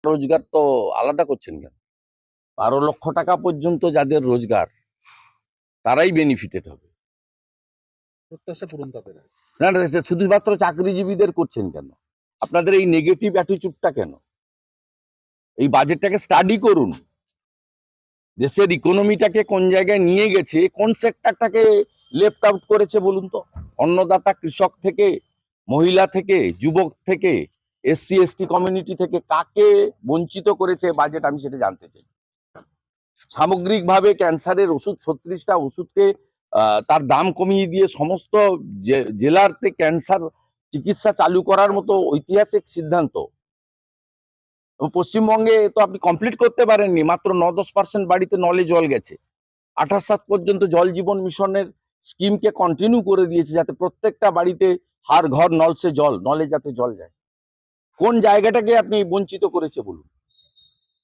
রোজগার তো আলাদা করছেন কেন? 12 লক্ষ টাকা পর্যন্ত যাদের রোজগার তারাই বেনিফিটেড হবে। প্রত্যাশা পূরণ তাদের। না না, শুধুমাত্র চাকরিজীবীদের করছেন কেন? আপনাদের এই নেগেটিভ অ্যাটিচিউডটা কেন? এই বাজেটটাকে স্টাডি করুন, দেশের ইকোনমিটাকে কোন জায়গায় নিয়ে গেছে, কোন সেক্টরটাকে লেফট আউট করেছে বলুন তো। অন্নদাতা কৃষক থেকে, মহিলা থেকে, যুবক থেকে, এসসি এসটি কমিউনিটি থেকে কাকে বঞ্চিত করেছে বাজেট, আমি সেটা জানতে চাই। সামগ্রিকভাবে ক্যান্সারের ওষুধ 36টা ওষুধকে তার দাম কমিয়ে দিয়ে সমস্ত জেলাতে ক্যান্সার চিকিৎসা চালু করার মতো ঐতিহাসিক সিদ্ধান্ত। পশ্চিমবঙ্গে তো আপনি কমপ্লিট করতে পারেননি, মাত্র 9-10% বাড়িতে নলে জল গেছে। 28 পর্যন্ত জল জীবন মিশনের স্কিমকে কন্টিনিউ করে দিয়েছে, যাতে প্রত্যেকটা বাড়িতে হার ঘর নল সে জল, নলে যাতে জল যায়। কোন জায়গাটাকে আপনি বঞ্চিত করেছে বলুন?